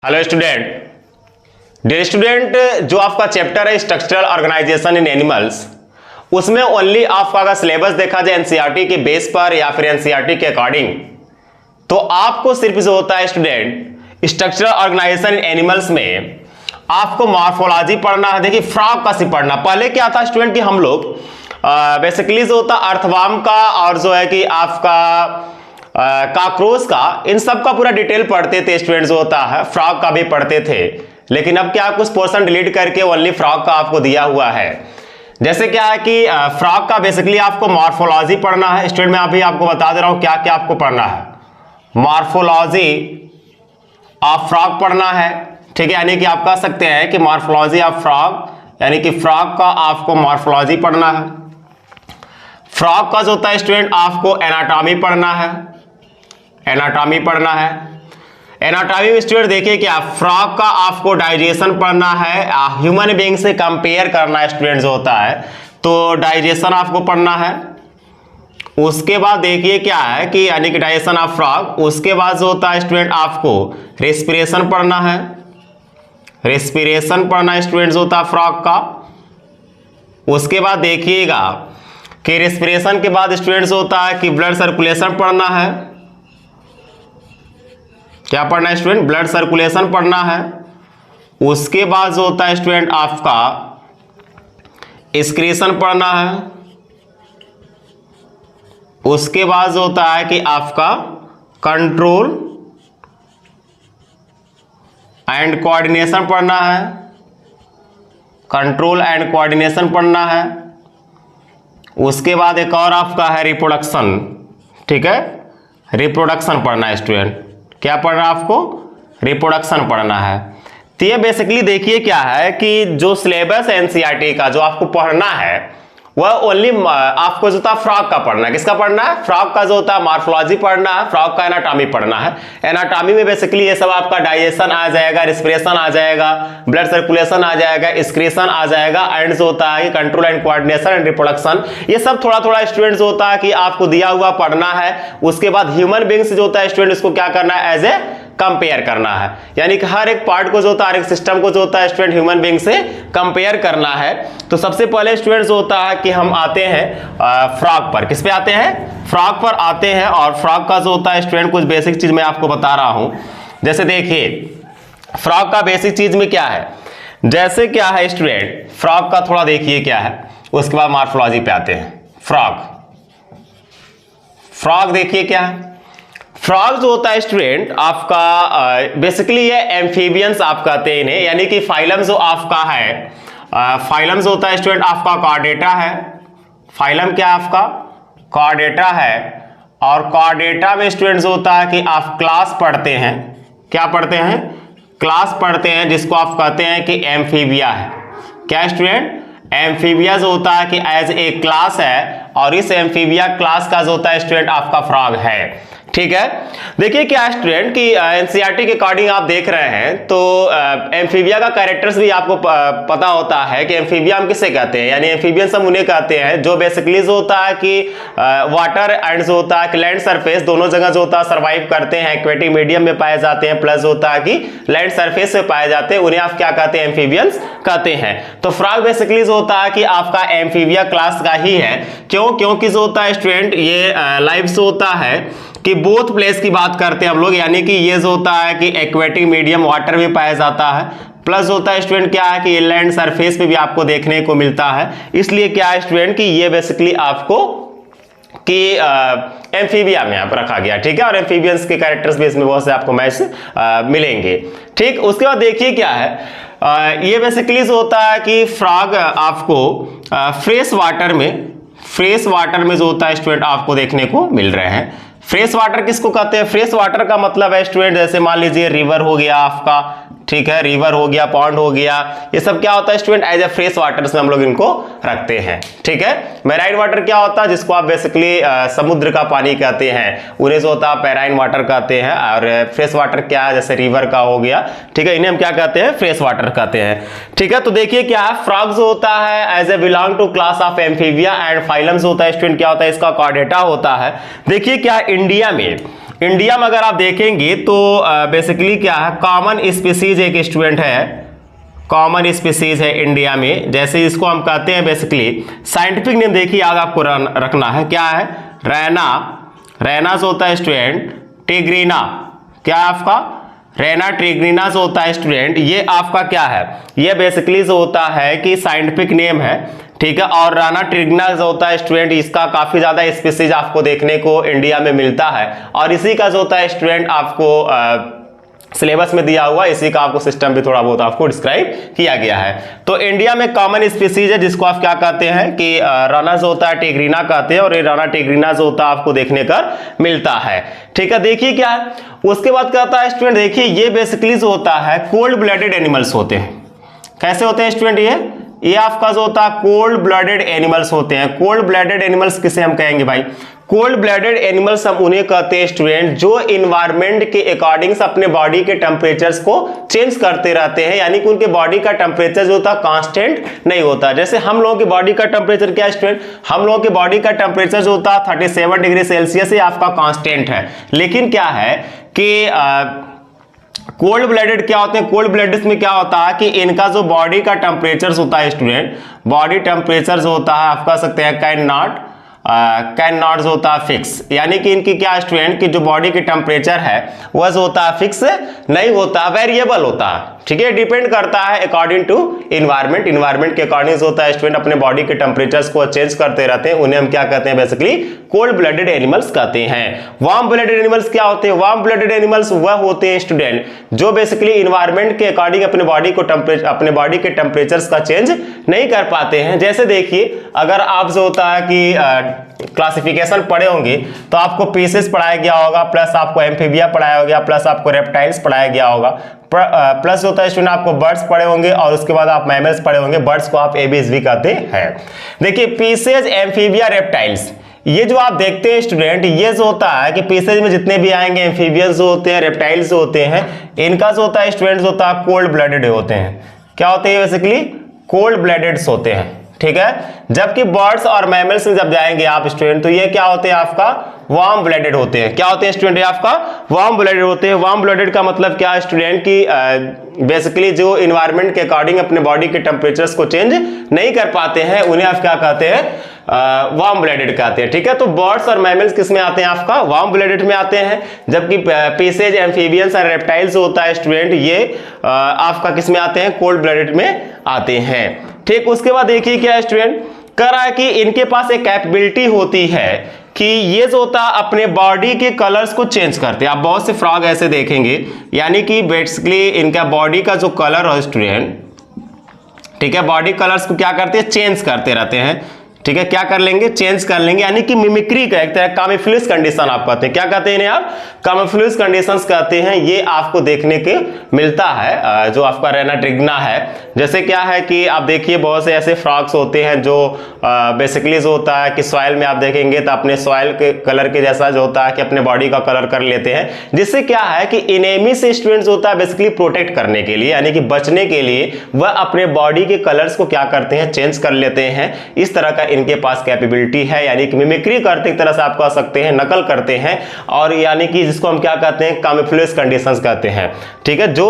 Hello student. Dear student, जो आपका chapter है स्ट्रक्चरल ऑर्गेनाइजेशन इन एनिमल्स, उसमें ओनली आपका अगर सिलेबस देखा जाए एनसीईआरटी के बेस पर या फिर एनसीईआरटी के अकॉर्डिंग, तो आपको सिर्फ जो होता है स्टूडेंट स्ट्रक्चरल ऑर्गेनाइजेशन इन एनिमल्स में आपको मॉर्फोलॉजी पढ़ना है। देखिए फ्रॉग का सिर्फ पढ़ना। पहले क्या था स्टूडेंट कि हम लोग बेसिकली जो होता अर्थवर्म का और जो है कि आपका कॉकरोच का, इन सब का पूरा डिटेल पढ़ते थे स्टूडेंट। जो होता है फ्रॉग का भी पढ़ते थे, लेकिन अब क्या कुछ पोर्शन डिलीट करके ओनली फ्रॉग का आपको दिया हुआ है। जैसे क्या है कि फ्रॉग का बेसिकली आपको मॉर्फोलॉजी पढ़ना है स्टूडेंट। मैं अभी आपको बता दे रहा हूं क्या क्या आपको पढ़ना है। मॉर्फोलॉजी ऑफ फ्रॉग पढ़ना है, ठीक है। यानी कि आप कह सकते हैं कि मॉर्फोलॉजी ऑफ फ्रॉग, यानी कि फ्रॉग का आपको मॉर्फोलॉजी पढ़ना है। फ्रॉग का जो होता है स्टूडेंट आपको एनाटॉमी पढ़ना है। एनाटॉमी पढ़ना है। एनाटॉमी में स्टूडेंट देखिए क्या फ्रॉग का आपको डाइजेशन पढ़ना है, ह्यूमन बीइंग से कंपेयर करना है स्टूडेंट जो होता है, तो डाइजेशन आपको पढ़ना है। उसके बाद देखिए क्या है कि यानी कि डाइजेशन ऑफ फ्रॉग, उसके बाद जो होता है स्टूडेंट आपको रेस्पिरेशन पढ़ना है। रेस्पिरेशन पढ़ना है स्टूडेंट जो होता है फ्रॉग का। उसके बाद देखिएगा कि रेस्पिरेशन के बाद स्टूडेंट जो होता है कि ब्लड सर्कुलेशन पढ़ना है। क्या पढ़ना है स्टूडेंट? ब्लड सर्कुलेशन पढ़ना है। उसके बाद जो होता है स्टूडेंट आपका एक्सक्रीशन पढ़ना है। उसके बाद जो होता है कि आपका कंट्रोल एंड कोऑर्डिनेशन पढ़ना है। कंट्रोल एंड कोऑर्डिनेशन पढ़ना है। उसके बाद एक और आपका है रिप्रोडक्शन, ठीक है। रिप्रोडक्शन पढ़ना है स्टूडेंट। क्या पढ़ना है आपको? रिप्रोडक्शन पढ़ना है। तो ये बेसिकली देखिए क्या है कि जो सिलेबस है एनसीईआरटी का जो आपको पढ़ना है वह ओनली आपको जो होता है फ्रॉग का पढ़ना है। किसका पढ़ना है? फ्रॉग का जो होता है मॉर्फोलॉजी पढ़ना है, फ्रॉग का एनाटॉमी पढ़ना है। एनाटॉमी में बेसिकली ये सब आपका डाइजेशन आ जाएगा, रेस्पिरेशन आ जाएगा, ब्लड सर्कुलेशन आ जाएगा, एक्सक्रीशन आ जाएगा, एंड जो होता है control and coordination and reproduction, ये सब थोड़ा थोड़ा स्टूडेंट जो होता है कि आपको दिया हुआ पढ़ना है। उसके बाद ह्यूमन बीइंग्स जो होता है स्टूडेंट इसको क्या करना है? एज ए कंपेयर करना है। यानी कि हर एक पार्ट को जो होता है, हर एक सिस्टम को जो होता है स्टूडेंट ह्यूमन बीइंग से कंपेयर करना है। तो सबसे पहले स्टूडेंट जो होता है कि हम आते हैं फ्रॉग पर। किस पे आते हैं? फ्रॉग पर आते हैं। और फ्रॉग का जो होता है स्टूडेंट कुछ बेसिक चीज मैं आपको बता रहा हूं। जैसे देखिए फ्रॉग का बेसिक चीज में क्या है, जैसे क्या है स्टूडेंट फ्रॉग का थोड़ा देखिए क्या है। उसके बाद मॉर्फोलॉजी पे आते हैं। फ्रॉग देखिए क्या है। फ्रॉग जो होता है स्टूडेंट आपका बेसिकली ये एम्फीबियंस आप कहते हैं इन्हें, यानी कि फाइलम जो आपका है, फाइलम जो होता है स्टूडेंट आपका कॉर्डेटा है। फाइलम क्या आपका? कॉर्डेटा है। और कॉर्डेटा में स्टूडेंट जो होता है कि आप क्लास पढ़ते हैं। क्या पढ़ते हैं? क्लास पढ़ते हैं, जिसको आप कहते हैं कि एम्फीबिया है। क्या स्टूडेंट? एम्फीबिया जो होता है कि एज ए क्लास है, और इस एम्फीबिया क्लास का जो होता है स्टूडेंट आपका फ्रॉग है, ठीक है। देखिए क्या स्टूडेंट कि एनसीईआरटी के अकॉर्डिंग आप देख रहे हैं तो एम्फीबिया का कैरेक्टर्स भी आपको पता होता है कि एम्फीबिया हम किसे कहते हैं, यानी एम्फीबियंस हम उन्हें कहते हैं जो बेसिकली जो होता है कि वाटर एंड जो होता है कि लैंड सरफेस दोनों जगह जो होता है सर्वाइव करते हैं, एक्वेटिक मीडियम में पाए जाते हैं, प्लस होता है कि लैंड सरफेस पे पाए जाते हैं, उन्हें आप क्या कहते हैं? एम्फीबियंस कहते हैं। तो फ्रॉग बेसिकली जो होता है कि आपका एम्फीबिया क्लास का ही है। क्यों? क्योंकि जो होता है स्टूडेंट ये लाइफ जो होता है कि बोथ प्लेस की बात करते हैं हम लोग, यानी कि ये जो होता है कि एक्वेटिक मीडियम वाटर में पाया जाता है, प्लस होता है स्टूडेंट क्या है कि लैंड सरफेस पे भी आपको देखने को मिलता है। इसलिए क्या है स्टूडेंट कि ये बेसिकली आपको कि एम्फीबिया में आप रखा गया, ठीक है। और एम्फीबियंस के कैरेक्टर्स भी इसमें बहुत से आपको मैच मिलेंगे, ठीक। उसके बाद देखिए क्या है, ये बेसिकली जो होता है कि फ्रॉग आपको फ्रेश वाटर में जो होता है स्टूडेंट आपको देखने को मिल रहे हैं। फ्रेश वाटर किसको कहते हैं? फ्रेश वाटर का मतलब है स्टूडेंट जैसे मान लीजिए रिवर हो गया आपका, ठीक है, रिवर हो गया, पॉन्ड हो गया, ये सब क्या होता है student as a fresh water में हम लोग इनको रखते हैं, ठीक है। मैराइन वाटर क्या होता है? जिसको आप बेसिकली समुद्र का पानी कहते हैं, उन्हें जो होता है पैराइन वाटर कहते हैं। और फ्रेश वाटर क्या है? जैसे रिवर का हो गया, ठीक है, इन्हें हम क्या कहते हैं? फ्रेश वाटर कहते हैं, ठीक है। तो देखिए क्या है, फ्रॉग जो होता है as a belong to class of Amphibia, and phylum जो होता है स्टूडेंट क्या होता है? इसका कॉर्डेटा होता है। देखिए क्या इंडिया में इंडिया में अगर आप देखेंगे तो बेसिकली क्या है, कॉमन स्पीसीज एक स्टूडेंट है, कॉमन स्पीसीज है इंडिया में, जैसे इसको हम कहते हैं बेसिकली, साइंटिफिक नेम देखिए याद आपको रखना है, क्या है, रैना, रैना जो होता है स्टूडेंट, टिग्रीना, क्या है आपका, रैना ट्रिग्रीना जो होता है स्टूडेंट, ये आपका क्या है, ये बेसिकली जो होता है कि साइंटिफिक नेम है, ठीक है। और राना ट्रिग्रीना जो होता है स्टूडेंट, इसका काफी ज्यादा स्पीसीज आपको देखने को इंडिया में मिलता है, और इसी का जो होता है स्टूडेंट आपको सिलेबस में दिया हुआ, इसी का आपको सिस्टम भी थोड़ा बहुत आपको डिस्क्राइब किया गया है। तो इंडिया में कॉमन स्पीसीज है जिसको आप क्या कहते हैं कि राना जो होता है टिग्रीना कहते हैं, और ये राना टिग्रीना जो होता है आपको देखने का मिलता है, ठीक है। देखिए क्या है, उसके बाद कहता है स्टूडेंट, देखिए ये बेसिकली जो होता है कोल्ड ब्लडेड एनिमल्स होते हैं। कैसे होते हैं स्टूडेंट, ये आपका जो होता है कोल्ड ब्लडेड एनिमल्स होते हैं। कोल्ड ब्लडेड एनिमल्स किसे हम कहेंगे भाई, कोल्ड ब्लडेड एनिमल्स हम उन्हें कहते हैं स्टूडेंट जो इन्वायरमेंट के अकॉर्डिंग अपने बॉडी के टेम्परेचर्स को चेंज करते रहते हैं, यानी कि उनके बॉडी का टेम्परेचर जो होता है कांस्टेंट नहीं होता। जैसे हम लोगों की बॉडी का टेम्परेचर क्या है स्टूडेंट, हम लोगों की बॉडी का टेम्परेचर जो होता है 37 डिग्री सेल्सियस ही आपका कांस्टेंट है, लेकिन क्या है कि कोल्ड ब्लडेड क्या होते हैं, कोल्ड ब्लडेड में क्या होता है कि इनका जो बॉडी का टेम्परेचर होता है स्टूडेंट, बॉडी टेम्परेचर जो होता है आप कह सकते हैं कैन नॉट जो होता है फिक्स, यानी कि इनकी क्या स्टूडेंट की जो बॉडी की टेम्परेचर है वह जो होता है फिक्स नहीं होता, वेरिएबल होता है, ठीक है। डिपेंड करता है अकॉर्डिंग टू इन्वायरमेंट, इन्वायरमेंट के अकॉर्डिंग होता है स्टूडेंट अपने बॉडी के टेम्परेचर्स को चेंज करते रहते हैं, उन्हें हम क्या कहते हैं बेसिकली कोल्ड ब्लडेड एनिमल्स कहते हैं। वार्म ब्लडेड एनिमल्स क्या होते हैं, वार्म ब्लडेड एनिमल्स वह होते हैं स्टूडेंट जो बेसिकली इन्वायरमेंट के अकॉर्डिंग अपने बॉडी को अपने बॉडी के टेम्परेचर्स का चेंज नहीं कर पाते हैं। जैसे देखिए अगर आप जो होता है कि क्लासिफिकेशन पढ़े होंगे तो आपको पीसेस पढ़ाया गया होगा, प्लस आपको एम्फीबिया पढ़ाया गया, प्लस आपको रेप्टाइल्स पढ़ाया गया होगा, प्लस होता है स्टूडेंट आपको बर्ड्स पढ़े होंगे, और उसके बाद आप मैमल्स पढ़े होंगे। बर्ड्स को आप एबीज भी कहते हैं। देखिए पीसेज, एम्फीबिया, रेप्टाइल्स, ये जो आप देखते हैं स्टूडेंट, ये जो होता है कि पीसेज में जितने भी आएंगे, एम्फीबियंस जो होते हैं, रेप्टाइल्स जो होते हैं, इनका जो होता है स्टूडेंट होता है कोल्ड ब्लडेड होते हैं। क्या होते हैं बेसिकली, कोल्ड ब्लडेड्स होते हैं, ठीक है। जबकि बर्ड्स और मैमल्स में जब जाएंगे आप स्टूडेंट तो ये क्या होते हैं आपका वार्म ब्लडेड होते हैं। क्या होते हैं स्टूडेंट, आपका वार्म ब्लडेड होते हैं। वार्म ब्लडेड का मतलब क्या है स्टूडेंट की बेसिकली जो इन्वायरमेंट के अकॉर्डिंग अपने बॉडी के टेम्परेचर्स को चेंज नहीं कर पाते हैं, उन्हें आप क्या कहते हैं, वार्म ब्लडेड कहते हैं, ठीक है। तो बर्ड्स और मैमल्स किस में आते हैं, आपका वार्म ब्लडेड में आते हैं, जबकि पीसेज, एम्फीबियंस और रेप्टाइल्स होता है स्टूडेंट, ये आपका किस में आते हैं, कोल्ड ब्लडेड में आते हैं, ठीक। उसके बाद देखिए क्या स्टूडेंट कह रहा है कि इनके पास एक कैपेबिलिटी होती है कि ये जो होता है अपने बॉडी के कलर्स को चेंज करते हैं। आप बहुत से फ्रॉग ऐसे देखेंगे, यानी कि बेसिकली इनका बॉडी का जो कलर है स्टूडेंट, ठीक है, बॉडी कलर्स को क्या करते हैं, चेंज करते रहते हैं, ठीक है। क्या कर लेंगे, चेंज कर लेंगे, यानी कि मिमिक्री का एक तरह कामोफ्लेज कंडीशन आप कहते हैं। क्या कहते हैं इन्हें आप, कामोफ्लेज कंडीशंस कहते हैं। ये आपको देखने के मिलता है जो आपका रैना ट्रिग्रीना है। जैसे क्या है कि आप देखिए बहुत से ऐसे फ्रॉग्स होते हैं जो बेसिकली जो होता है कि सॉइल में आप देखेंगे तो अपने सॉइल के कलर के जैसा जो होता है कि अपने बॉडी का कलर कर लेते हैं, जिससे क्या है कि एनिमी से स्टूडेंट्स होता है बेसिकली प्रोटेक्ट करने के लिए, यानी कि बचने के लिए वह अपने बॉडी के कलर्स को क्या करते हैं, चेंज कर लेते हैं। इस तरह का इनके पास कैपेबिलिटी है, यानी कि मिमिक्री करते एक तरह से आप कह सकते हैं, नकल करते हैं, और यानी कि जिसको हम क्या कहते हैं, कामोफ्लेज कंडीशंस कहते हैं, ठीक है। जो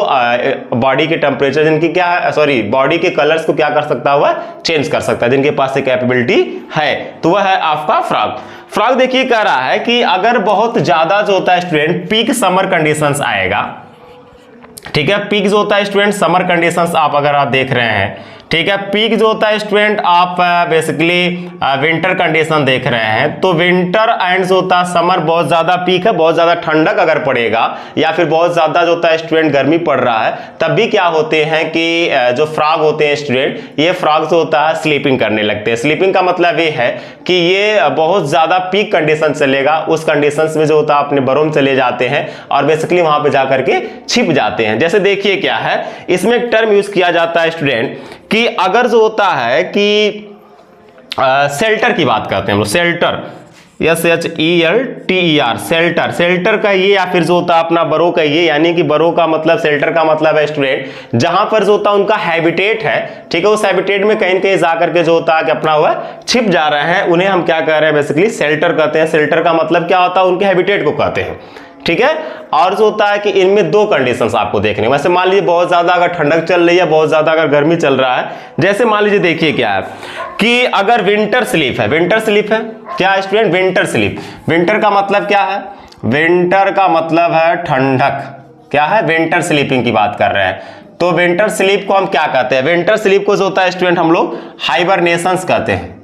बॉडी के टेम्परेचर जिनकी क्या है, सॉरी बॉडी के कलर्स को क्या कर सकता है, वह चेंज कर सकता है, जिनके पास कैपेबिलिटी है, तो वह है आपका फ्रॉग। फ्रॉग देखिए कह रहा है कि अगर बहुत ज्यादा जो होता है स्टूडेंट पीक समर कंडीशंस आएगा, ठीक है, पीक जो होता है स्टूडेंट समर कंडीशंस आप अगर आप देख रहे हैं, ठीक है, पीक जो होता है स्टूडेंट आप बेसिकली विंटर कंडीशन देख रहे हैं, तो विंटर एंड जो होता है समर बहुत ज्यादा पीक है, बहुत ज्यादा ठंडक अगर पड़ेगा या फिर बहुत ज्यादा जो होता है स्टूडेंट गर्मी पड़ रहा है, तब भी क्या होते हैं कि जो फ्रॉग होते हैं स्टूडेंट, ये फ्रॉग जो होता है स्लीपिंग करने लगते हैं। स्लीपिंग का मतलब ये है कि ये बहुत ज्यादा पीक कंडीशन चलेगा, उस कंडीशन में जो होता है अपने बरों में चले जाते हैं और बेसिकली वहां पर जाकर के छिप जाते हैं। जैसे देखिए क्या है, इसमें एक टर्म यूज किया जाता है स्टूडेंट कि अगर जो होता है कि शेल्टर की बात करते हैं हम लोग, शेल्टर, SHELTER, शेल्टर, शेल्टर का ये, या फिर जो होता है अपना बरो का ये, यानी कि बरो का मतलब, शेल्टर का मतलब है स्टूडेंट जहां पर जो होता है उनका हैबिटेट है, ठीक है, उस हैबिटेट में कहीं कहीं जाकर के जो होता है कि अपना हुआ छिप जा रहे हैं, उन्हें हम क्या कह रहे हैं बेसिकली शेल्टर कहते हैं। शेल्टर का मतलब क्या होता है, उनके हैबिटेट को कहते हैं, ठीक है। और जो होता है कि इनमें दो कंडीशंस आपको देखने, वैसे मान लीजिए बहुत ज्यादा अगर ठंडक चल रही है, बहुत ज्यादा अगर गर्मी चल रहा है, जैसे मान लीजिए देखिए क्या है कि अगर विंटर स्लीप है, विंटर स्लीप है क्या है स्टूडेंट, विंटर स्लीप, विंटर का मतलब क्या है, विंटर का मतलब है ठंडक, क्या है, विंटर स्लीपिंग की बात कर रहे हैं। तो विंटर स्लीप को हम क्या कहते हैं, विंटर स्लीप को जो होता है स्टूडेंट हम लोग हाइबरनेशंस कहते हैं,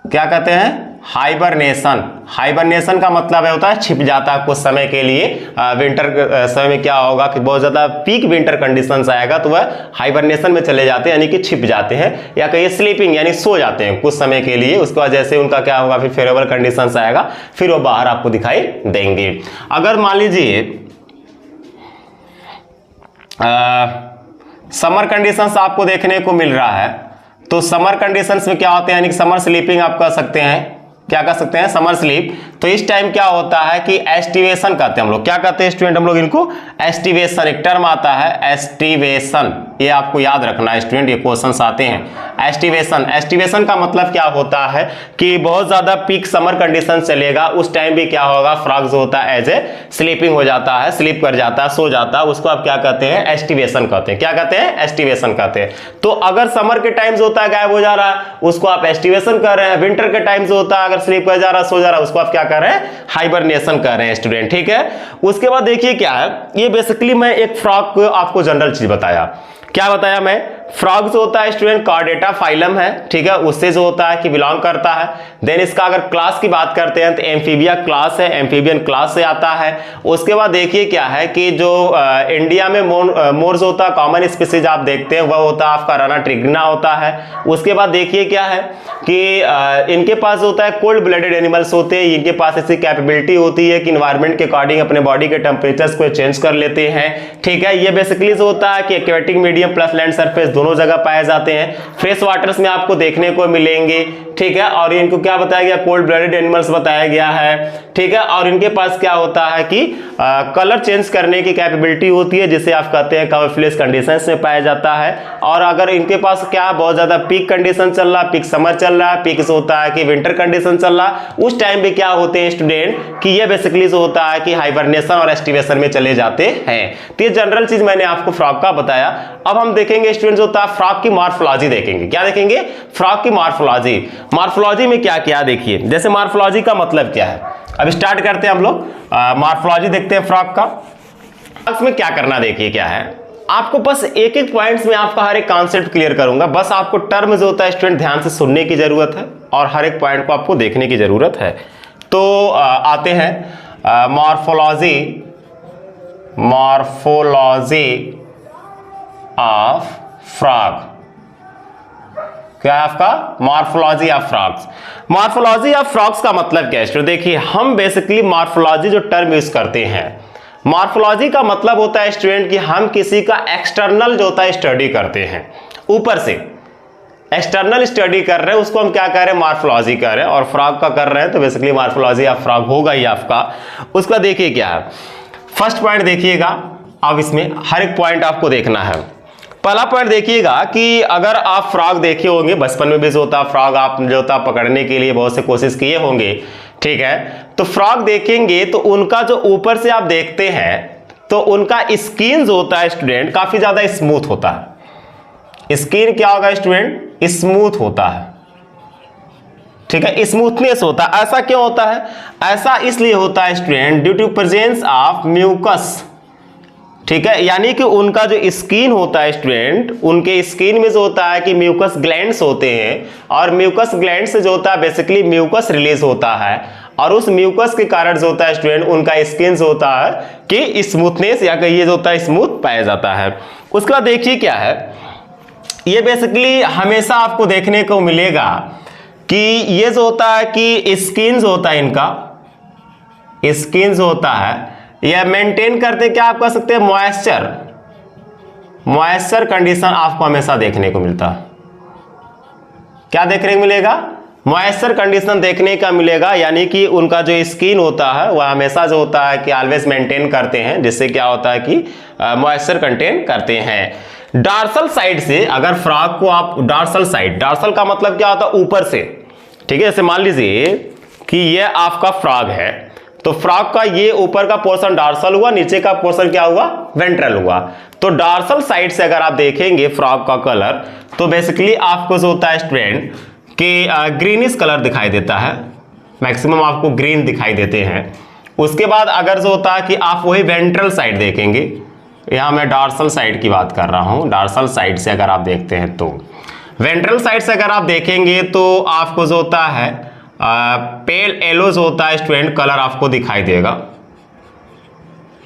क्या कहते हैं, हाइबरनेशन। हाइबरनेशन का मतलब है होता है छिप जाता है कुछ समय के लिए। विंटर समय में क्या होगा कि बहुत ज्यादा पीक विंटर कंडीशंस आएगा तो वह हाइबरनेशन में चले जाते हैं, यानी कि छिप जाते हैं, या कहीं स्लीपिंग यानी सो जाते हैं कुछ समय के लिए। उसके बाद जैसे उनका क्या होगा, फिर फेवरेबल कंडीशंस आएगा, फिर वो बाहर आपको दिखाई देंगे। अगर मान लीजिए समर कंडीशंस आपको देखने को मिल रहा है, तो समर कंडीशंस में क्या होते हैं, यानी कि समर स्लीपिंग आप कह सकते हैं, क्या कह सकते हैं, समर स्लीप। तो इस टाइम क्या होता है कि एस्टिवेशन कहते हैं हम लोग, क्या कहते हैं स्टूडेंट हम लोग इनको, एस्टिवेशन, एक टर्म आता है एस्टिवेशन, ये आपको याद रखना है स्टूडेंट, ये क्वेश्चंस आते हैं। एस्टिवेशन, एस्टिवेशन का मतलब क्या होता है कि बहुत ज्यादा पीक समर कंडीशन चलेगा, उस टाइम भी क्या होगा, फ्रॉग जो होता है एज ए स्लीपिंग हो जाता है, स्लीप कर जाता है, सो जाता है, उसको आप क्या कहते हैं, एस्टिवेशन कहते हैं, क्या कहते हैं, एस्टिवेशन कहते हैं। तो अगर समर के टाइम जो होता है गायब हो जा रहा है, उसको आप एस्टिवेशन कर रहे हैं। विंटर के टाइम जो होता है अगर स्लीप कर जा रहा है, सो जा रहा है, उसको आप क्या कर रहे हैं, हाइबरनेशन कर रहे हैं स्टूडेंट, ठीक है। उसके बाद देखिए क्या है, ये बेसिकली मैं एक फ्रॉग को आपको जनरल चीज बताया, क्या बताया मैं, फ्रॉग जो होता है स्टूडेंट कॉर्डेटा फाइलम है, ठीक है, उससे जो होता है कि बिलोंग करता है। देन इसका अगर क्लास की बात करते हैं तो एम्फीबिया क्लास है, एम्फीबियन क्लास से आता है। उसके बाद देखिए क्या है कि जो इंडिया में मोर जो होता है कॉमन स्पीसीज आप देखते हैं वह होता है आपका राना ट्रिग्रिना होता है। उसके बाद देखिए क्या है कि इनके पास जो होता है कोल्ड ब्लडेड एनिमल्स होते हैं, इनके पास ऐसी कैपेबिलिटी होती है कि इन्वायरमेंट के अकॉर्डिंग अपने बॉडी के टेम्परेचर्स को चेंज कर लेते हैं, ठीक है। ये बेसिकली जो होता है कि aquatic medium plus land surface दोनों जगह पाए जाते हैं, फ्रेश वाटर्स में आपको देखने को मिलेंगे, ठीक है। और इनको क्या बताया गया, कोल्ड ब्लडेड एनिमल्स बताया गया है, ठीक है। और इनके पास क्या होता है कि कलर चेंज करने की कैपेबिलिटी होती है, जिसे आप कहते हैं कैमोफ्लेज कंडीशंस में पाया जाता है। और अगर इनके पास क्या बहुत ज्यादा पीक कंडीशन चल रहा, पीक समर चल रहा है, पीक होता है कि विंटर कंडीशन चल रहा, उस टाइम पे क्या होते हैं स्टूडेंट कि ये बेसिकली जो होता है कि हाइबरनेशन और एस्टिवेशन में चले जाते हैं। तो ये जनरल चीज मैंने आपको फ्रॉग का बताया। अब हम देखेंगे स्टूडेंट जो होता है फ्रॉग की मॉर्फोलॉजी देखेंगे, क्या देखेंगे, फ्रॉग की मॉर्फोलॉजी। मॉर्फोलॉजी में क्या क्या देखिए, जैसे मॉर्फोलॉजी का मतलब क्या है, अब स्टार्ट करते हैं हम लोग मॉर्फोलॉजी देखते हैं फ्रॉग का। में क्या करना देखिए क्या है, आपको बस एक एक पॉइंट्स में आपका हर एक कॉन्सेप्ट क्लियर करूंगा, बस आपको टर्म जो होता है स्टूडेंट ध्यान से सुनने की जरूरत है और हर एक पॉइंट को आपको देखने की जरूरत है। तो आते हैं मॉर्फोलॉजी, मॉर्फोलॉजी ऑफ फ्रॉग, क्या है आपका, morphology of frogs. Morphology of frogs का मतलब क्या है स्टूडेंट, देखिए हम बेसिकली मॉर्फोलॉजी जो टर्म यूज करते हैं, मॉर्फोलॉजी का मतलब होता है स्टूडेंट कि हम किसी का एक्सटर्नल जो होता है स्टडी करते हैं, ऊपर से एक्सटर्नल स्टडी कर रहे हैं, उसको हम क्या कह रहे हैं, मॉर्फोलॉजी कर रहे हैं। और फ्रॉग का कर रहे हैं तो बेसिकली मॉर्फोलॉजी ऑफ फ्रॉग होगा ही आपका। उसका देखिए क्या है, फर्स्ट पॉइंट देखिएगा, अब इसमें हर एक पॉइंट आपको देखना है। पहला पॉइंट देखिएगा कि अगर आप फ्रॉग देखे होंगे बचपन में भी जो होता फ्रॉग आप जो होता पकड़ने के लिए बहुत से कोशिश किए होंगे, ठीक है। तो फ्रॉग देखेंगे तो उनका जो ऊपर से आप देखते हैं तो उनका स्किन जो होता है स्टूडेंट काफी ज्यादा स्मूथ होता है। स्किन क्या होगा स्टूडेंट, स्मूथ होता है, ठीक है, स्मूथनेस होता है। ऐसा क्यों होता है, ऐसा इसलिए होता है student due to presence of mucus, ठीक है। यानी कि उनका जो स्किन होता है स्टूडेंट, उनके स्किन में जो होता है कि म्यूकस ग्लैंड्स होते हैं, और म्यूकस ग्लैंड से जो होता है बेसिकली म्यूकस रिलीज होता है, और उस म्यूकस के कारण जो होता है स्टूडेंट उनका स्किन जो होता है कि स्मूथनेस या कहिए जो होता है स्मूथ पाया जाता है। उसके बाद देखिए क्या है, ये बेसिकली हमेशा आपको देखने को मिलेगा कि ये जो होता है कि स्किन जो होता है इनका, स्किन जो होता है यह मेंटेन करते क्या आप कह सकते हैं, मॉइस्चर, मॉइस्चर कंडीशन आपको हमेशा देखने को मिलता है। क्या देखने को मिलेगा, मॉइस्चर कंडीशन देखने का मिलेगा, यानी कि उनका जो स्किन होता है वह हमेशा जो होता है कि ऑलवेज मेंटेन करते हैं, जिससे क्या होता है कि मॉइस्चर कंटेन करते हैं। डार्सल साइड से अगर फ्रॉग को आप डार्सल साइड, डार्सल का मतलब क्या होता है ऊपर से, ठीक है। जैसे मान लीजिए कि यह आपका फ्रॉग है, तो फ्रॉग का ये ऊपर का पोर्शन डॉर्सल हुआ, नीचे का पोर्शन क्या हुआ, वेंट्रल हुआ। तो डॉर्सल साइड से अगर आप देखेंगे फ्रॉग का कलर, तो बेसिकली आपको जो होता है स्टूडेंट कि ग्रीनिश कलर दिखाई देता है, मैक्सिमम आपको ग्रीन दिखाई देते हैं। उसके बाद अगर जो होता है कि आप वही वेंट्रल साइड देखेंगे, यहाँ मैं डॉर्सल साइड की बात कर रहा हूँ, डॉर्सल साइड से अगर आप देखते हैं तो वेंट्रल साइड से अगर आप देखेंगे तो आपको जो होता है पेल येलो जो होता है स्टूडेंट कलर आपको दिखाई देगा,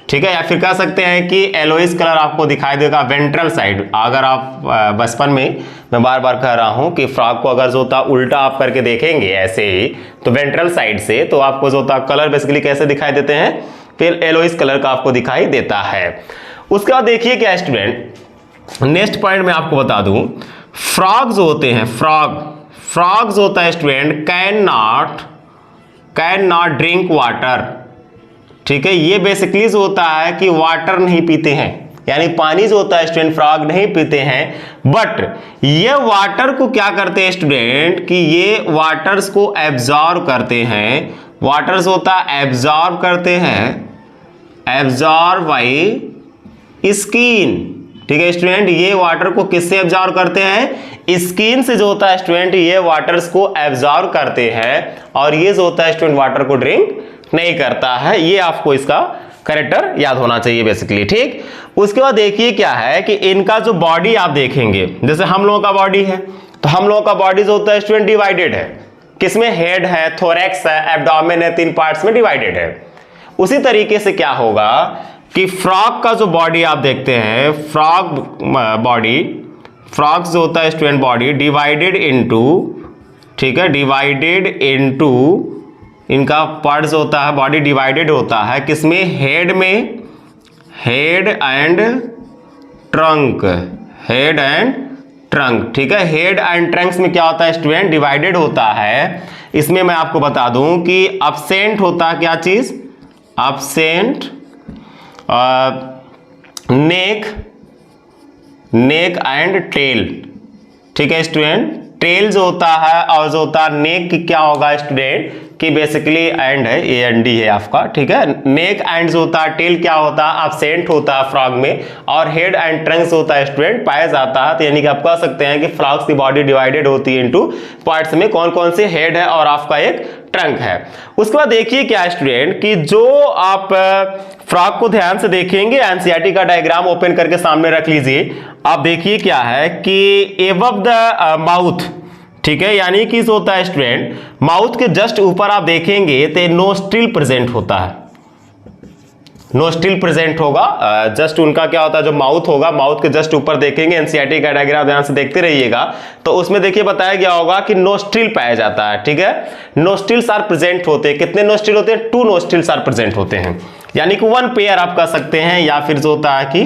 ठीक है, या फिर कह सकते हैं कि येलोइश कलर आपको दिखाई देगा वेंट्रल साइड। अगर आप बचपन में, मैं बार बार कह रहा हूं कि फ्रॉग को अगर जो होता उल्टा आप करके देखेंगे ऐसे ही, तो वेंट्रल साइड से, तो आपको जो होता कलर बेसिकली कैसे दिखाई देते हैं, फिर येलोइश कलर का आपको दिखाई देता है। उसके बाद देखिए क्या स्टूडेंट, नेक्स्ट पॉइंट में आपको बता दूं, फ्रॉग जो होते हैं, फ्रॉग जो होता है student can not drink water, ठीक है। ये बेसिकली जो होता है कि वाटर नहीं पीते हैं, यानी पानी जो होता है स्टूडेंट फ्रॉग नहीं पीते हैं, बट ये वाटर को क्या करते हैं स्टूडेंट कि ये वाटर्स को एब्जॉर्ब करते हैं। वाटर्स होता है एब्जॉर्ब करते हैं, एब्जॉर्ब बाई स्किन, ठीक है स्टूडेंट। ये वाटर को किससे एब्जॉर्ब करते हैं, स्किन से जो होता है स्टूडेंट ये वाटर्स को एब्जॉर्ब करते हैं, और ये जो होता है स्टूडेंट वाटर को ड्रिंक नहीं करता है। ये आपको इसका कैरेक्टर याद होना चाहिए बेसिकली, ठीक। उसके बाद देखिए क्या है कि इनका जो बॉडी आप देखेंगे, जैसे हम लोगों का बॉडी है, तो हम लोगों का बॉडी जो होता है स्टूडेंट डिवाइडेड है, किसमें, हेड है, थोरैक्स है, एब्डोमेन है, 3 पार्ट्स में डिवाइडेड है। उसी तरीके से क्या होगा कि फ्रॉग का जो बॉडी आप देखते हैं, फ्रॉग जो होता है स्टूडेंट बॉडी डिवाइडेड इनटू, ठीक है, डिवाइडेड इनटू, इनका पार्ट्स होता है, बॉडी डिवाइडेड होता है किसमें, हेड में, head and trunk, head and trunk, ठीक है। हेड एंड ट्रंक्स में क्या होता है स्टूडेंट, डिवाइडेड होता है। इसमें मैं आपको बता दूं कि एब्सेंट होता है क्या चीज, एब्सेंट नेक एंड टेल, ठीक है स्टूडेंट। टेल जो होता है और जो होता है नेक की क्या होगा स्टूडेंट कि बेसिकली एंड है, ए एन डी है आपका, ठीक है। नेक एंड जो होता है, टेल क्या होता है, एब्सेंट होता है फ्रॉग में, और हेड एंड ट्रंक होता है स्टूडेंट पाया जाता है। तो यानी कि आप कह सकते हैं कि फ्रॉग्स की बॉडी डिवाइडेड होती है इनटू पार्ट्स में, कौन कौन से, हेड है और आपका एक ट्रंक है। उसके बाद देखिए क्या स्टूडेंट कि जो आप फ्रॉग को ध्यान से देखेंगे, एनसीईआरटी का डायग्राम ओपन करके सामने रख लीजिए। आप देखिए क्या है कि एबव द माउथ, ठीक है, यानी कि जो होता है स्टूडेंट माउथ के जस्ट ऊपर आप देखेंगे तो नोस्ट्रिल प्रेजेंट होता है, नोस्ट्रिल प्रेजेंट होगा, जस्ट उनका क्या होता है जो माउथ होगा, माउथ के जस्ट ऊपर देखेंगे, एनसीईआरटी का डायग्राम ध्यान से देखते रहिएगा, तो उसमें देखिए बताया गया होगा कि नोस्ट्रिल पाया जाता है, ठीक है। नोस्ट्रिल्स आर प्रेजेंट होते हैं, कितने नोस्ट्रिल होते हैं, 2 नोस्ट्रिल्स आर प्रेजेंट होते हैं, यानी कि 1 पेयर आप कह सकते हैं, या फिर जो होता है कि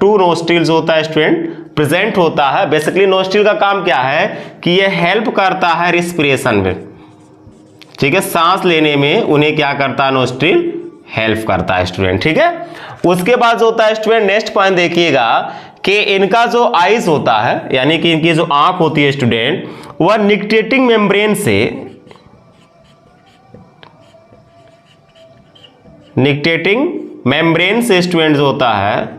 2 नोस्ट्रिल्स होता है स्टूडेंट प्रेजेंट होता है। बेसिकली नोस्ट्रिल का काम क्या है कि ये हेल्प करता है रिस्पिरेशन में, ठीक है, सांस लेने में उन्हें क्या करता है, नोस्ट्रिल हेल्प करता है स्टूडेंट, ठीक है। उसके बाद जो होता है स्टूडेंट नेक्स्ट पॉइंट देखिएगा कि इनका जो आईज होता है, यानी कि इनकी जो आंख होती है स्टूडेंट, वह निक्टेटिंग मेम्ब्रेन से, निक्टेटिंग मेम्ब्रेन से स्टूडेंट जो होता है,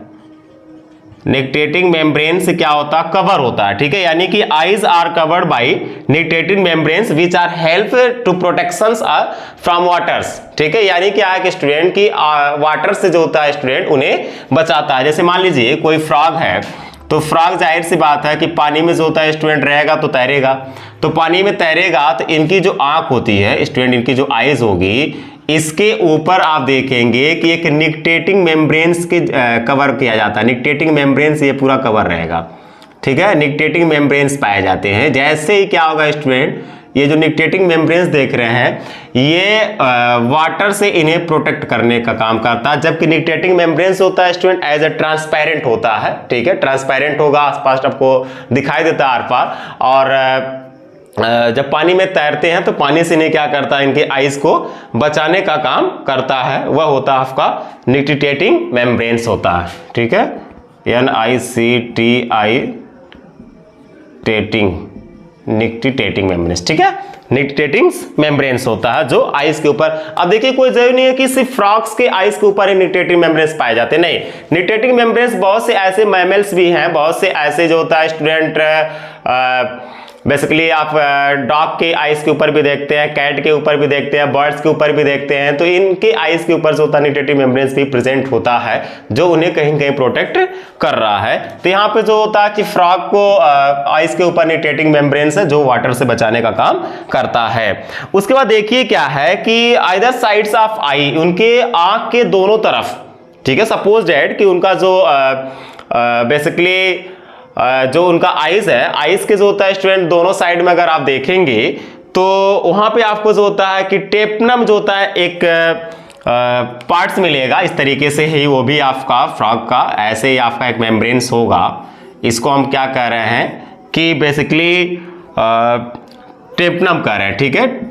निक्टेटिंग मेम्ब्रेन से क्या होता है, कवर होता है, ठीक है। यानी कि eyes are covered by nictitating membranes which are help to protections from waters, ठीक है। यानी क्या है कि स्टूडेंट की वाटर से जो होता है स्टूडेंट उन्हें बचाता है। जैसे मान लीजिए कोई फ्रॉग है, तो फ्रॉग जाहिर सी बात है कि पानी में जो होता है स्टूडेंट रहेगा तो तैरेगा, तो पानी में तैरेगा तो इनकी जो आंख होती है स्टूडेंट, इनकी जो आईज होगी, इसके ऊपर आप देखेंगे कि एक निक्टेटिंग मेम्ब्रेन्स के कवर किया जाता है, निक्टेटिंग मेम्ब्रेन्स ये पूरा कवर रहेगा, ठीक है। निक्टेटिंग मेम्ब्रेन्स पाए जाते हैं। जैसे ही क्या होगा स्टूडेंट, ये जो निक्टेटिंग मेम्ब्रेन्स देख रहे हैं, ये वाटर से इन्हें प्रोटेक्ट करने का काम करता है, जबकि निक्टेटिंग मेम्ब्रेन्स होता है स्टूडेंट एज ए ट्रांसपेरेंट होता है, ठीक है। ट्रांसपेरेंट होगा, आसपास आपको दिखाई देता है आर पार, और जब पानी में तैरते हैं तो पानी से इन्हें क्या करता है, इनके आईज को बचाने का काम करता है, वह होता है आपका निक्टेटिंग मेम्ब्रेन्स होता है, ठीक है। NICTI टेटिंग, निक्टिटेटिंग मेम्ब्रेन्स, ठीक है, निक्टिटेटिंग मेम्ब्रेन्स होता है जो आइस के ऊपर। अब देखिए कोई जरूरी नहीं है कि सिर्फ फ्रॉग्स के आइस के ऊपर ही निक्टिटेटिंग मेम्ब्रेन्स पाए जाते हैं, नहीं, निक्टिटेटिंग मेम्ब्रेन्स बहुत से ऐसे मैमल्स भी हैं, बहुत से ऐसे जो होता है स्टूडेंट बेसिकली आप डॉग के आइस के ऊपर भी देखते हैं, कैट के ऊपर भी देखते हैं, बर्ड्स के ऊपर भी देखते हैं, तो इनके आइस के ऊपर जो होता है निक्टिटेटिंग मेम्ब्रेन्स भी प्रेजेंट होता है जो उन्हें कहीं कहीं प्रोटेक्ट कर रहा है। तो यहाँ पे जो होता है कि फ्रॉग को आइस के ऊपर निक्टिटेटिंग मेम्ब्रेन्स है जो वाटर से बचाने का काम करता है। उसके बाद देखिए क्या है कि आइदर साइड्स ऑफ आई, उनके आंख के दोनों तरफ, ठीक है, सपोज दैट कि उनका जो बेसिकली जो उनका आइस है, आइस के जो होता है स्टूडेंट दोनों साइड में अगर आप देखेंगे तो वहां पे आपको जो होता है कि टेपनम जो होता है एक पार्ट्स मिलेगा, इस तरीके से ही वो भी आपका फ्रॉग का ऐसे ही आपका एक मेम्ब्रेन्स होगा। इसको हम क्या कह रहे हैं कि बेसिकली टेपनम कह रहे हैं, ठीक है,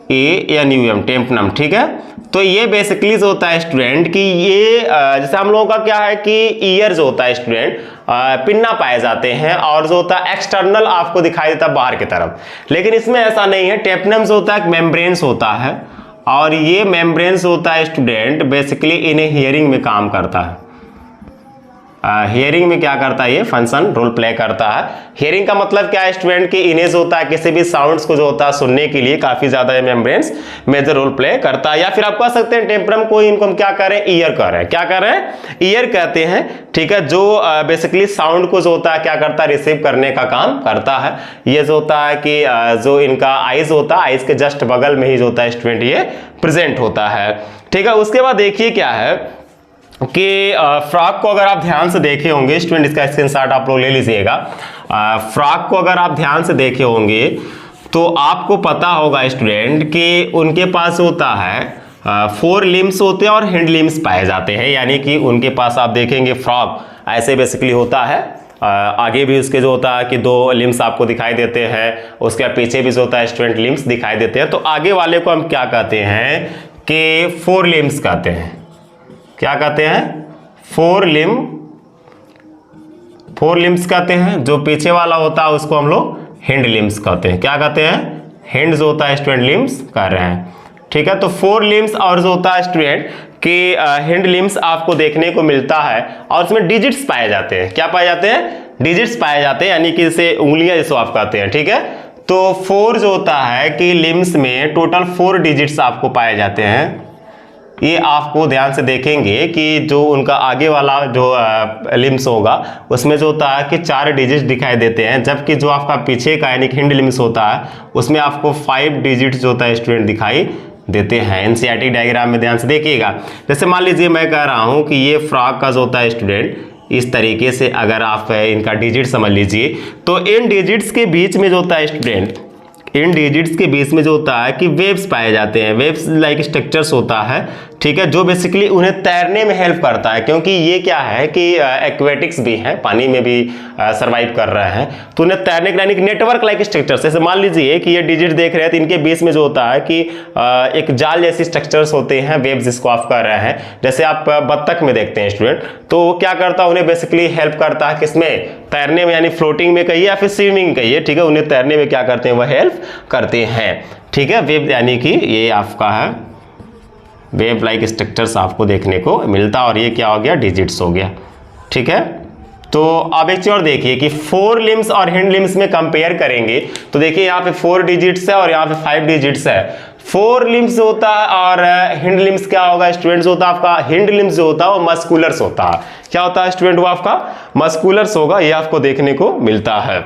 TYMPANUM, टेम्पनम, ठीक है। तो ये बेसिकली जो होता है स्टूडेंट कि ये जैसे हम लोगों का क्या है कि ईयर जो होता है स्टूडेंट पिन्ना पाए जाते हैं और जो होता है एक्सटर्नल आपको दिखाई देता है बाहर की तरफ, लेकिन इसमें ऐसा नहीं है। टेम्पनम जो होता है एक मेम्ब्रेन्स होता है और ये मेम्ब्रेन्स होता है स्टूडेंट बेसिकली इन्हें हियरिंग में काम करता है। हियरिंग में क्या करता है, ये फंक्शन रोल प्ले करता है। हियरिंग का मतलब क्या है स्टूडेंट कि इन्हें जो होता है किसी भी साउंड्स को जो होता है सुनने के लिए काफी ज्यादा ये मेम्ब्रेन्स मेजर रोल प्ले करता है। या फिर आप कह सकते हैं टेम्परम को इनको हम क्या कर रहे हैं, ईयर कह रहे हैं, क्या कर रहे हैं, ईयर कहते हैं, ठीक है, जो बेसिकली साउंड को जो होता है क्या करता है, रिसीव करने का काम करता है। ये जो होता है कि जो इनका आइज होता है, आइज के जस्ट बगल में ही जो होता है स्टूडेंट ये प्रेजेंट होता है, ठीक है। उसके बाद देखिए क्या है कि फ्रॉग को अगर आप ध्यान से देखे होंगे स्टूडेंट, इसका स्क्रीनशॉट आप लोग ले लीजिएगा। फ्रॉग को अगर आप ध्यान से देखे होंगे तो आपको पता होगा स्टूडेंट कि उनके पास होता है 4 लिम्स होते हैं और हिंड लिम्स पाए जाते हैं, यानी कि उनके पास आप देखेंगे फ्रॉग ऐसे बेसिकली होता है। आगे भी उसके जो होता है कि 2 लिम्स आपको दिखाई देते हैं, उसके पीछे भी जो होता है स्टूडेंट लिम्स दिखाई देते हैं। तो आगे वाले को हम क्या कहते हैं कि 4 लिम्स कहते हैं, क्या कहते हैं, 4 लिम्स कहते हैं। जो पीछे वाला होता है उसको हम लोग हिंड लिम्स कहते हैं, क्या कहते हैं, हिंड जो होता है स्टूडेंट लिम्स कह रहे हैं, ठीक है। तो 4 लिम्स और जो होता है स्टूडेंट कि हिंड लिम्स आपको देखने को मिलता है और उसमें डिजिट्स पाए जाते हैं, क्या पाए जाते हैं, डिजिट्स पाए जाते हैं, यानी कि इसे उंगलियां जिसको आप कहते हैं, ठीक है। तो 4 जो होता है कि लिम्स में टोटल 4 डिजिट्स आपको पाए जाते हैं। ये आपको ध्यान से देखेंगे कि जो उनका आगे वाला जो लिम्स होगा उसमें जो होता है कि 4 डिजिट्स दिखाई देते हैं, जबकि जो आपका पीछे का यानी हिंड लिम्स होता है उसमें आपको 5 डिजिट्स जो होता है स्टूडेंट दिखाई देते हैं। एनसीईआरटी डायग्राम में ध्यान से देखिएगा। जैसे मान लीजिए मैं कह रहा हूं कि ये फ्रॉग का जो होता है स्टूडेंट इस तरीके से अगर आप इनका डिजिट समझ लीजिए, तो इन डिजिट्स के बीच में जो होता है स्टूडेंट, इन डिजिट्स के बीच में जो होता है कि वेव्स पाए जाते हैं, वेव्स लाइक स्ट्रक्चर्स होता है, ठीक है, जो बेसिकली उन्हें तैरने में हेल्प करता है, क्योंकि ये क्या है कि एक्वेटिक्स भी हैं, पानी में भी सर्वाइव कर रहे हैं, तो उन्हें तैरने के लिए नेटवर्क लाइक स्ट्रक्चर्स, जैसे मान लीजिए कि ये डिजिट देख रहे हैं तो इनके बीच में जो होता है कि एक जाल जैसी स्ट्रक्चर्स होते हैं, वेव्स जिसको आप कर रहे हैं, जैसे आप बत्तख में देखते हैं स्टूडेंट, तो वो क्या करता है, उन्हें बेसिकली हेल्प करता है किसमें, तैरने में, यानी फ्लोटिंग में कहिए या फिर स्विमिंग कहिए, ठीक है, उन्हें तैरने में क्या करते हैं, वह हेल्प करते हैं, ठीक है। वेव यानी कि ये आपका है वेव लाइक स्ट्रक्चर्स आपको देखने को मिलता, और ये क्या हो गया, डिजिट्स हो गया, ठीक है। तो अब एक चीज और देखिए कि 4 लिम्स और हिंड लिम्स में कंपेयर करेंगे तो देखिए यहाँ पे 4 डिजिट्स है और यहाँ पे 5 डिजिट्स है। 4 लिम्स होता है और हिंड लिम्स क्या होगा स्टूडेंट्स, होता है आपका हिंड लिम्स जो होता है वो मस्कुलर्स होता है, क्या होता है स्टूडेंट, वो आपका मस्कुलर्स होगा, ये आपको देखने को मिलता है।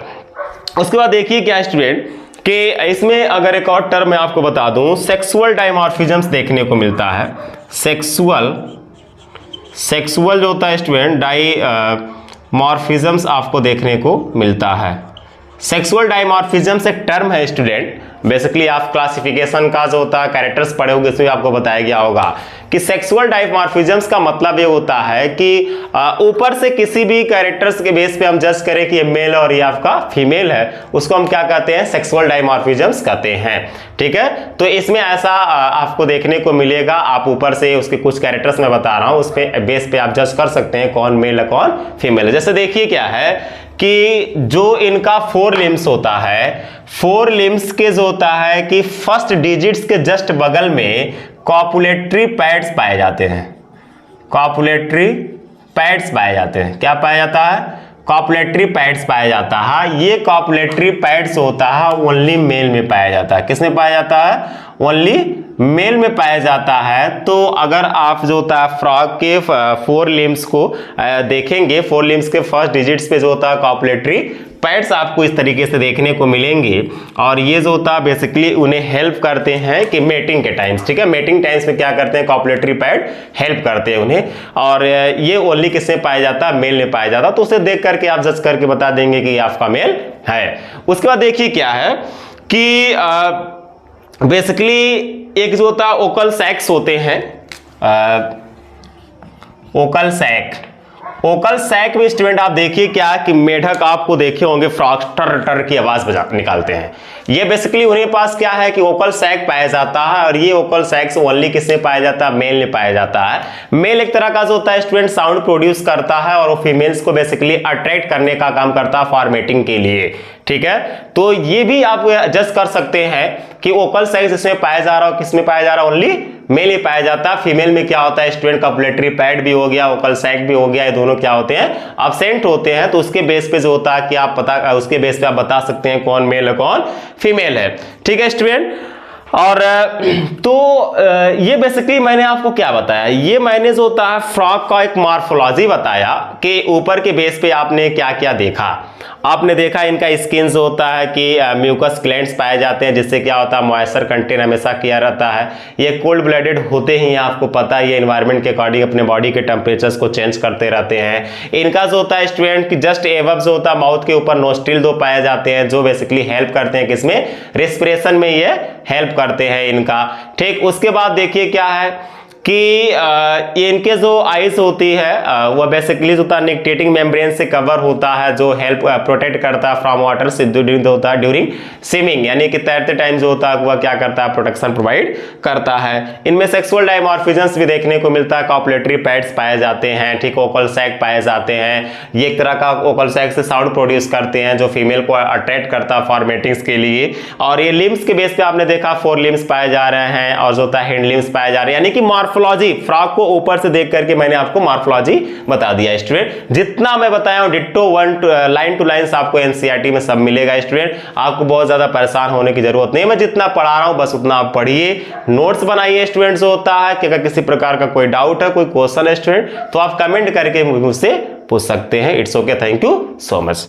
उसके बाद देखिए क्या स्टूडेंट कि इसमें अगर एक और टर्म मैं आपको बता दूं, सेक्सुअल डायमॉर्फिज्म्स देखने को मिलता है। सेक्सुअल जो होता है स्टूडेंट डायमॉर्फिज्म्स आपको देखने को मिलता है। सेक्सुअल डायमॉर्फिज्म्स एक टर्म है स्टूडेंट, बेसिकली आप क्लासिफिकेशन का जो होता है कैरेक्टर्स पढ़े होंगे इसमें आपको बताया गया होगा कि सेक्सुअल डायमॉर्फिज्म्स का मतलब ये होता है कि ऊपर से किसी भी कैरेक्टर्स के बेस पे हम जज करें कि ये मेल और ये आपका फीमेल है, उसको हम क्या कहते हैं, सेक्सुअल डायमॉर्फिज्म्स कहते हैं, ठीक है। तो इसमें ऐसा आपको देखने को मिलेगा, आप ऊपर से उसके कुछ कैरेक्टर्स मैं बता रहा हूं, उस पे बेस पे आप जज कर सकते हैं कौन मेल है कौन फीमेल है। जैसे देखिए क्या है कि जो इनका 4 लिम्स होता है, 4 लिम्स के जो होता है कि फर्स्ट डिजिट्स के जस्ट बगल में कॉपुलेटरी पैड्स पाए जाते हैं। कॉपुलेटरी पैड्स पाए जाते हैं। क्या पाया जाता है? कॉपुलेटरी पैड्स पाया जाता है। ये कॉपुलेटरी पैड्स होता है ओनली मेल में पाया जाता है। किसमें पाया जाता है? ओनली मेल में पाया जाता है। तो अगर आप जो होता है फ्रॉग के 4 लिम्स को देखेंगे, 4 लिम्स के फर्स्ट डिजिट्स पे जो होता है कॉपुलेटरी पैड्स आपको इस तरीके से देखने को मिलेंगे, और ये जो होता है बेसिकली उन्हें हेल्प करते हैं कि मेटिंग के टाइम्स, ठीक है, मेटिंग टाइम्स में क्या करते हैं, कॉपुलेटरी पैड हेल्प करते हैं उन्हें। और ये ओनली किसमें पाया जाता है? मेल में पाया जाता है। तो उसे देख करके आप जज करके बता देंगे कि आपका मेल है। उसके बाद देखिए क्या है कि बेसिकली एक जो होता है ओकल सैक्स होते हैं, ओकल सैक। ओकल सैक में स्टूडेंट आप देखिए क्या कि मेढक आपको देखे होंगे फ्रॉग टर टर की आवाज निकालते हैं। ये बेसिकली उन्हें पास क्या है कि ओकल सैक पाया जाता है, और ये ओकल सैक ओनली किससे पाया जाता है? मेल में पाया जाता है। मेल एक तरह का जो होता है स्टूडेंट साउंड प्रोड्यूस करता है, और वो फीमेल्स को बेसिकली अट्रैक्ट करने का काम करता है फॉर्मेटिंग के लिए, ठीक है। तो ये भी आप जज कर सकते हैं कि ओकल सैक इसमें पाया जा रहा है, किसमें पाया जा रहा है? ओनली मेल ही पाया जाता है। फीमेल में क्या होता है स्टूडेंट? कॉपुलेटरी पैड भी हो गया, ओकल सैक भी हो गया, ये दोनों क्या होते हैं? अब्सेंट होते हैं। तो उसके बेस पे जो होता है कि आप पता, उसके बेस पे आप बता सकते हैं कौन मेल है कौन फीमेल है, ठीक है स्टूडेंट। और तो ये बेसिकली मैंने आपको क्या बताया, ये मैंने जो होता है फ्रॉग का एक मॉर्फोलॉजी बताया कि ऊपर के बेस पे आपने क्या क्या देखा। आपने देखा इनका स्किन जो होता है कि म्यूकस ग्लैंड्स पाए जाते हैं, जिससे क्या होता है मॉइस्चर कंटेन हमेशा किया रहता है। ये कोल्ड ब्लडेड होते ही आपको पता है, ये एनवायरनमेंट के अकॉर्डिंग अपने बॉडी के टेम्परेचर्स को चेंज करते रहते हैं। इनका जो होता है स्टूडेंट कि जस्ट एबव जो होता है माउथ के ऊपर नोस्ट्रिल 2 पाए जाते हैं, जो बेसिकली हेल्प करते हैं किसमें? रेस्पिरेशन में ये हेल्प करते हैं इनका, ठीक। उसके बाद देखिए क्या है कि इनके जो आइज होती है वह बेसिकली जो निकटेटिंग मेम्ब्रेन से कवर होता है, जो हेल्प प्रोटेक्ट करता है फ्रॉम वाटर से होता है ड्यूरिंग स्विमिंग, यानी कि तैरते टाइम जो होता है वह क्या करता है? प्रोटेक्शन प्रोवाइड करता है। इनमें सेक्सुअल डायमॉर्फिज्म्स भी देखने को मिलता है, कॉपुलेटरी पैड्स पाए जाते हैं, ठीक, ओकल सैक पाए जाते हैं। ये एक तरह का ओकल सैक से साउंड प्रोड्यूस करते हैं जो फीमेल को अट्रैक्ट करता है फॉर्मेटिंग्स के लिए। और ये लिम्स के बेस पे आपने देखा 4 लिम्स पाए जा रहे हैं, और जो होता है हैंड लिम्स पाए जा रहे हैं, यानी कि मॉर्फोलॉजी फ्रॉग को ऊपर से देख करके मैंने आपको मॉर्फोलॉजी बता दिया स्टूडेंट। जितना मैं बताया हूं डिट्टो लाइन टू लाइन आपको एनसीईआरटी में सब मिलेगा स्टूडेंट। आपको बहुत ज्यादा परेशान होने की जरूरत नहीं है, मैं जितना पढ़ा रहा हूं बस उतना आप पढ़िए, नोट्स बनाइए स्टूडेंट। जो होता है कि अगर किसी प्रकार का कोई डाउट है, कोई क्वेश्चन है स्टूडेंट, तो आप कमेंट करके मुझसे पूछ सकते हैं। It's okay, thank you so much.